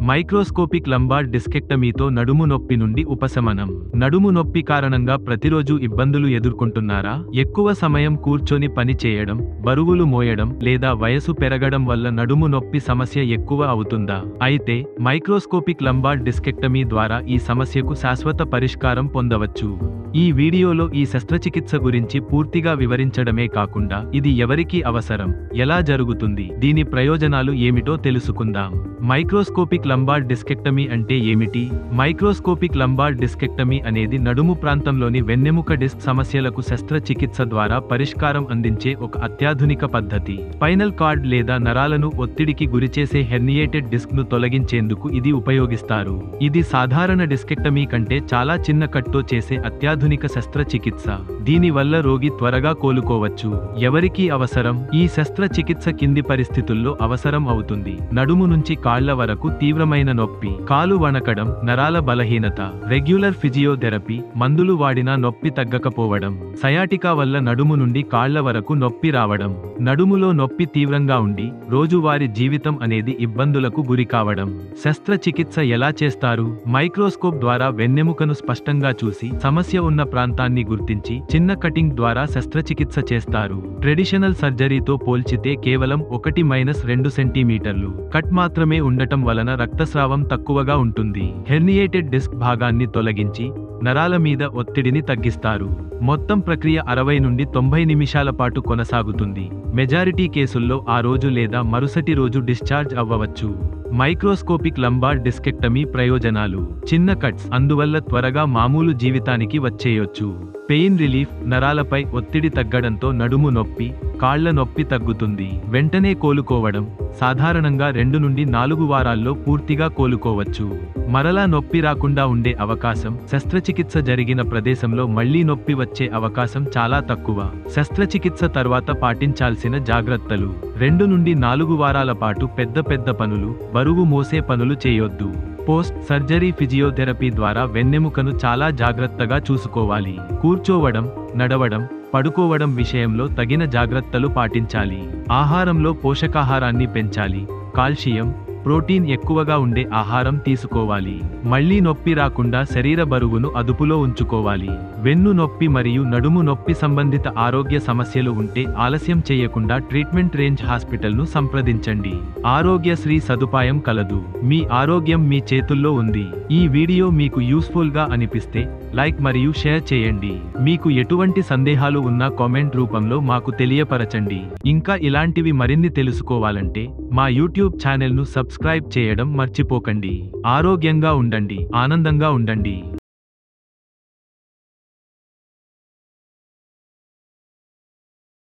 Microscopic lumbar డిస్కెక్టమీతో నడుము నొప్పి నుండి ఉపశమనం. నడుము నొప్పి కారణంగా ప్రతిరోజు ఇబ్బందులు ఎదుర్కొంటున్నారా? ఎక్కువ సమయం కూర్చొని పని చేయడం, బరువులు మోయడం లేదా వయసు పెరగడం వల్ల నడుము నొప్పి సమస్య ఎక్కువ అవుతుందా? అయితే మైక్రోస్కోపిక్ లంబార్ డిస్కెక్టమీ ద్వారా ఈ సమస్యకు శాశ్వత పరిష్కారం పొందవచ్చు. ఈ వీడియోలో ఈ శస్త్రచికిత్స గురించి పూర్తిగా వివరించడమే కాకుండా ఇది ఎవరికి అవసరం, ఎలా జరుగుతుంది, దీని ప్రయోజనాలు ఏమిటో తెలుసుకుందాం. మైక్రోస్కోపిక్ లంబార్ డిస్కెక్టమీ అంటే ఏమిటి? మైక్రోస్కోపిక్ లంబార్ డిస్కెక్టమీ అనేది నడుము ప్రాంతంలోని వెన్నెముక డిస్క్ సమస్యలకు శస్త్రచికిత్స ద్వారా పరిష్కారం అందించే ఒక అత్యాధునిక పద్ధతి. స్పైనల్ కార్డ్ లేదా నరాలను ఒత్తిడికి గురిచేసే హెర్నియేటెడ్ డిస్క్ ను తొలగించేందుకు ఇది ఉపయోగిస్తారు. ఇది సాధారణ డిస్కెక్టమీ కంటే చాలా చిన్న కట్తో చేసే అత్యాధునిక శస్త్రచికిత్స. దీని వల్ల రోగి త్వరగా కోలుకోవచ్చు. ఎవరికి అవసరం? ఈ శస్త్రచికిత్స కింది పరిస్థితుల్లో అవసరం అవుతుంది. నడుము నుంచి కాళ్ల వరకు తీవ్రమైన నొప్పి, కాలు వణకడం, నరాల బలహీనత, రెగ్యులర్ ఫిజియోథెరపీ, మందులు వాడినా నొప్పి తగ్గకపోవడం, సయాటికా వల్ల నడుము నుండి కాళ్ల వరకు నొప్పి రావడం, నడుములో నొప్పి తీవ్రంగా ఉండి రోజువారీ జీవితం అనేది ఇబ్బందులకు గురికావడం. శస్త్రచికిత్స ఎలా చేస్తారు? మైక్రోస్కోప్ ద్వారా వెన్నెముకను స్పష్టంగా చూసి సమస్య ఉన్న ప్రాంతాన్ని గుర్తించి చిన్న కటింగ్ ద్వారా శస్త్రచికిత్స చేస్తారు. ట్రెడిషనల్ సర్జరీతో పోల్చితే కేవలం 1-2 సెంటీమీటర్లు కట్ మాత్రమే ఉండటం వలన రక్తస్రావం తక్కువగా ఉంటుంది. హెర్నియేటెడ్ డిస్క్ భాగాన్ని తొలగించి నరాల మీద ఒత్తిడిని తగ్గిస్తారు. మొత్తం ప్రక్రియ 60 నుండి 90 నిమిషాల పాటు కొనసాగుతుంది. మెజారిటీ కేసుల్లో ఆ రోజు లేదా మరుసటి రోజు డిశ్చార్జ్ అవ్వవచ్చు. మైక్రోస్కోపిక్ లంబార్ డిస్కెక్టమీ ప్రయోజనాలు: చిన్న కట్స్, అందువల్ల త్వరగా మామూలు జీవితానికి వచ్చేయొచ్చు. పెయిన్ రిలీఫ్, నరాలపై ఒత్తిడి తగ్గడంతో నడుము నొప్పి, కాళ్ల నొప్పి తగ్గుతుంది. వెంటనే కోలుకోవడం, సాధారణంగా 2 నుండి 4 వారాల్లో పూర్తిగా కోలుకోవచ్చు. మరలా నొప్పి రాకుండా ఉండే అవకాశం, శస్త్రచికిత్స జరిగిన ప్రదేశంలో మళ్లీ నొప్పి వచ్చే అవకాశం చాలా తక్కువ. శస్త్రచికిత్స తర్వాత పాటించాల్సిన జాగ్రత్తలు: 2 నుండి 4 వారాల పాటు పెద్ద పనులు, బరువు మోసే పనులు చేయొద్దు. పోస్ట్ సర్జరీ ఫిజియోథెరపీ ద్వారా వెన్నెముకను చాలా జాగ్రత్తగా చూసుకోవాలి. కూర్చోవడం, నడవడం, పడుకోవడం విషయంలో తగిన జాగ్రత్తలు పాటించాలి. ఆహారంలో పోషకాహారాన్ని పెంచాలి. కాల్షియం, ప్రోటీన్ ఎక్కువగా ఉండే ఆహారం తీసుకోవాలి. మళ్లీ నొప్పి రాకుండా శరీర బరువును అదుపులో ఉంచుకోవాలి. వెన్ను నొప్పి మరియు నడుము నొప్పి సంబంధిత ఆరోగ్య సమస్యలు ఉంటే ఆలస్యం చేయకుండా ట్రీట్మెంట్ రేంజ్ హాస్పిటల్ను సంప్రదించండి. ఆరోగ్యశ్రీ సదుపాయం కలదు. మీ ఆరోగ్యం మీ చేతుల్లో ఉంది. ఈ వీడియో మీకు యూస్ఫుల్ గా అనిపిస్తే లైక్ మరియు షేర్ చేయండి. మీకు ఎటువంటి సందేహాలు ఉన్నా కామెంట్ రూపంలో మాకు తెలియపరచండి. ఇంకా ఇలాంటివి మరిన్ని తెలుసుకోవాలంటే మా యూట్యూబ్ ఛానల్ను సబ్స్క్రైబ్ చేయడం మర్చిపోకండి. ఆరోగ్యంగా ఉండండి, ఆనందంగా ఉండండి.